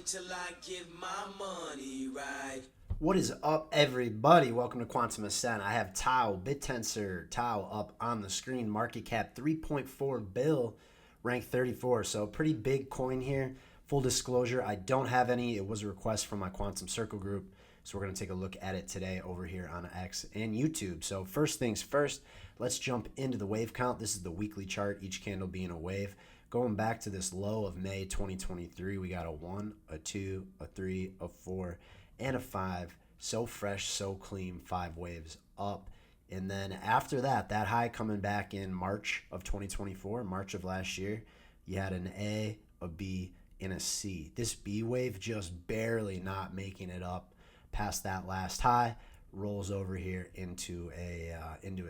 till I get my money right. What is up, everybody? Welcome to Quantum Ascent. I have TAO, BitTensor, TAO up on the screen. Market cap 3.4 bill, rank 34. So pretty big coin here. Full disclosure, I don't have any. It was a request from my Quantum Circle group. So we're going to take a look at it today over here on X and YouTube. So first things first, let's jump into the wave count. This is the weekly chart, each candle being a wave. Going back to this low of May 2023, we got a 1, a 2, a 3, a 4, and a 5. So fresh, so clean, 5 waves up. And then after that high coming back in March of 2024, March of last year, you had an A, a B, and a C. This B wave just barely not making it up past that last high, rolls over here into a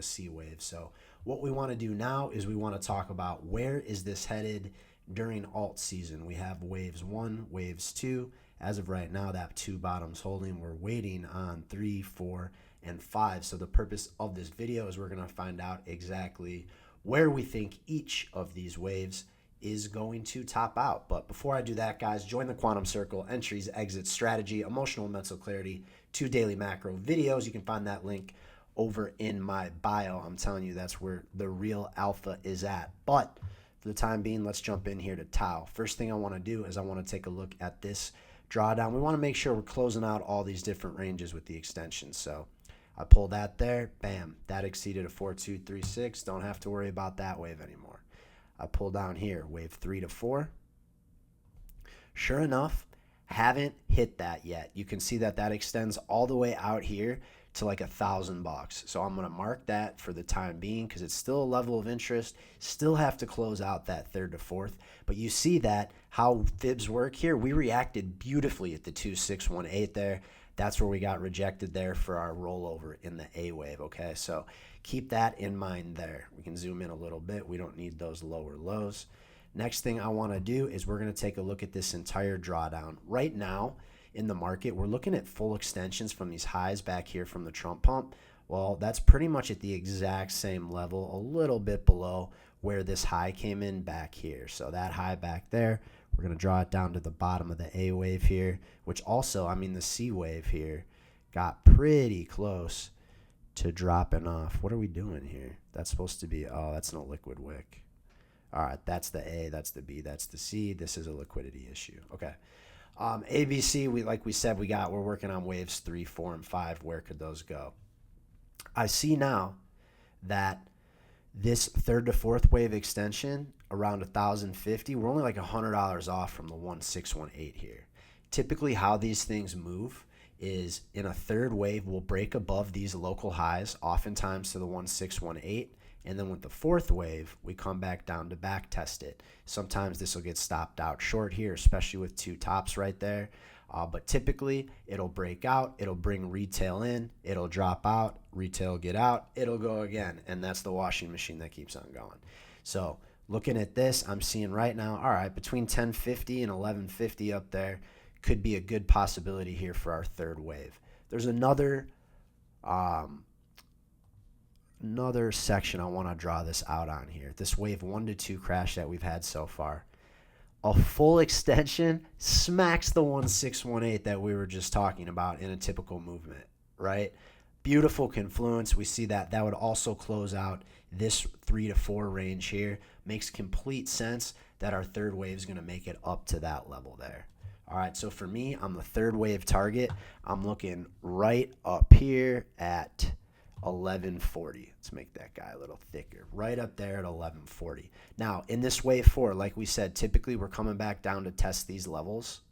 C wave. So what we want to do now is we want to talk about where is this headed during alt season. We have waves 1, waves 2. As of right now, that 2 bottoms holding. We're waiting on 3, 4, and 5. So the purpose of this video is we're going to find out exactly where we think each of these waves is going to top out. But before I do that, guys, join the Quantum Circle, entries, exits, strategy, emotional and mental clarity, 2 daily macro videos. You can find that link over in my bio. I'm telling you, that's where the real alpha is at. But for the time being, let's jump in here to TAO. First thing I want to do is I want to take a look at this drawdown. We want to make sure we're closing out all these different ranges with the extensions. So I pulled that there, bam, that exceeded a 4236. Don't have to worry about that wave anymore. I pull down here, wave 3 to 4. Sure enough, haven't hit that yet. You can see that extends all the way out here to like $1,000. So I'm going to mark that for the time being because it's still a level of interest. Still have to close out that 3rd to 4th. But you see that how fibs work here. We reacted beautifully at the 2618 there. That's where we got rejected there for our rollover in the A wave. Okay, so keep that in mind there. We can zoom in a little bit. We don't need those lower lows. Next thing I want to do is we're going to take a look at this entire drawdown. Right now in the market, we're looking at full extensions from these highs back here from the Trump pump. Well, that's pretty much at the exact same level, a little bit below where this high came in back here. So that high back there, we're going to draw it down to the bottom of the A wave here, which also, I mean, the C wave here got pretty close to dropping off. What are we doing here? That's supposed to be, oh, that's no liquid wick. All right, that's the A, that's the B, that's the C. This is a liquidity issue. Okay. ABC, like we said, we're working on waves 3, 4, and 5. Where could those go? I see now that this 3rd to 4th wave extension around 1,050, we're only like $100 off from the 1618 here. Typically how these things move is in a 3rd wave, we'll break above these local highs, oftentimes to the 1618. And then with the 4th wave, we come back down to back test it. Sometimes this will get stopped out short here, especially with 2 tops right there. But typically, it'll break out. It'll bring retail in. It'll drop out. Retail get out. It'll go again. And that's the washing machine that keeps on going. So looking at this, I'm seeing right now, all right, between 1050 and 1150 up there could be a good possibility here for our 3rd wave. There's another section I want to draw this out on here. This wave 1 to 2 crash that we've had so far. A full extension smacks the 1618 that we were just talking about in a typical movement, right? Beautiful confluence. We see that would also close out this 3 to 4 range here. Makes complete sense that our 3rd wave is going to make it up to that level there. All right, so for me, I'm the 3rd wave target. I'm looking right up here at 1140. Let's make that guy a little thicker. Right up there at 1140. Now, in this wave 4, like we said, typically we're coming back down to test these levels.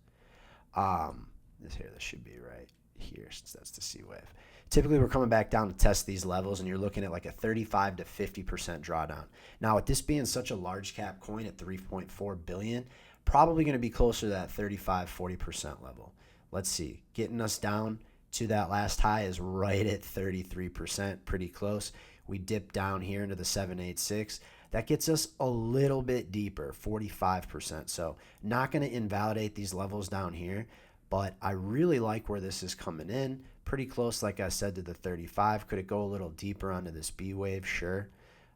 This should be right here since that's the C wave. Typically, we're coming back down to test these levels, and you're looking at like a 35 to 50% drawdown. Now, with this being such a large cap coin at 3.4 billion, probably going to be closer to that 35-40% level. Let's see. Getting us down to that last high is right at 33%, pretty close. We dip down here into the 786. That gets us a little bit deeper, 45%. So not going to invalidate these levels down here, but I really like where this is coming in. Pretty close, like I said, to the 35. Could it go a little deeper onto this B wave? Sure.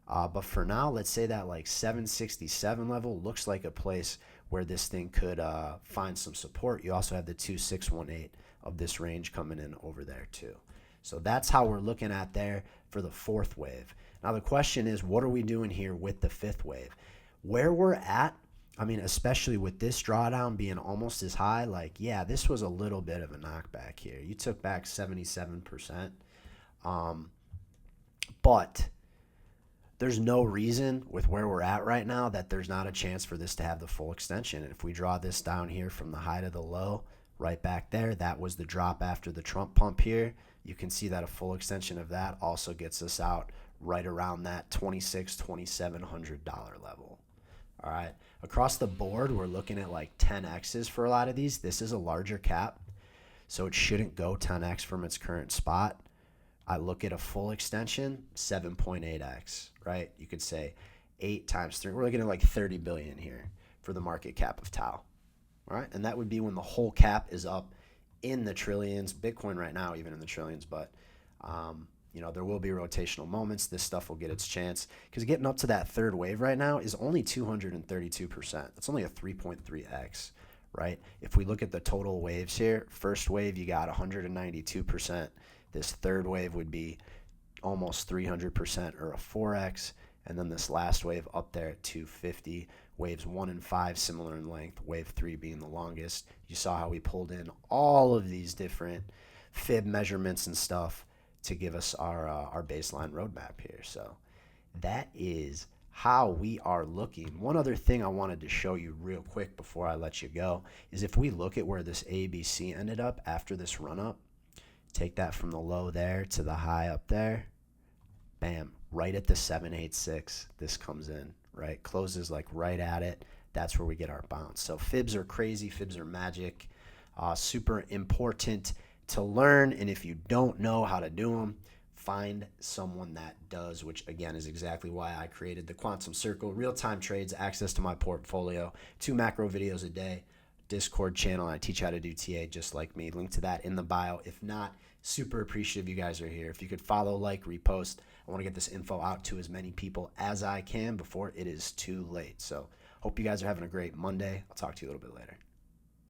But for now, let's say that like 767 level looks like a place where this thing could find some support. You also have the 2618 of this range coming in over there too. So that's how we're looking at there for the fourth wave. Now the question is, what are we doing here with the fifth wave? Where we're at, I mean, especially with this drawdown being almost as high, like, yeah, this was a little bit of a knockback here. You took back 77%. But there's no reason with where we're at right now that there's not a chance for this to have the full extension. And if we draw this down here from the high to the low, right back there, that was the drop after the Trump pump here. You can see that a full extension of that also gets us out right around that $2,700 level. All right. Across the board, we're looking at like 10Xs for a lot of these. This is a larger cap, so it shouldn't go 10X from its current spot. I look at a full extension, 7.8X, right? You could say 8 times 3. We're looking at like 30 billion here for the market cap of TAO. All right. And that would be when the whole cap is up in the trillions. Bitcoin right now, even in the trillions, but there will be rotational moments. This stuff will get its chance because getting up to that third wave right now is only 232%. That's only a 3.3X, right? If we look at the total waves here, first wave, you got 192%. This third wave would be almost 300% or a 4X. And then this last wave up there at 250. Waves 1 and 5 similar in length. Wave 3 being the longest. You saw how we pulled in all of these different fib measurements and stuff to give us our baseline roadmap here. So that is how we are looking. One other thing I wanted to show you real quick before I let you go is if we look at where this ABC ended up after this run up, take that from the low there to the high up there, bam, right at the 786, this comes in, right? Closes like right at it. That's where we get our bounce. So fibs are crazy. Fibs are magic. Super important to learn. And if you don't know how to do them, find someone that does, which again is exactly why I created the Quantum Circle. Real-time trades, access to my portfolio, 2 macro videos a day, Discord channel. I teach how to do TA just like me. Link to that in the bio. If not, super appreciative you guys are here. If you could follow, like, repost. I want to get this info out to as many people as I can before it is too late. So hope you guys are having a great Monday. I'll talk to you a little bit later.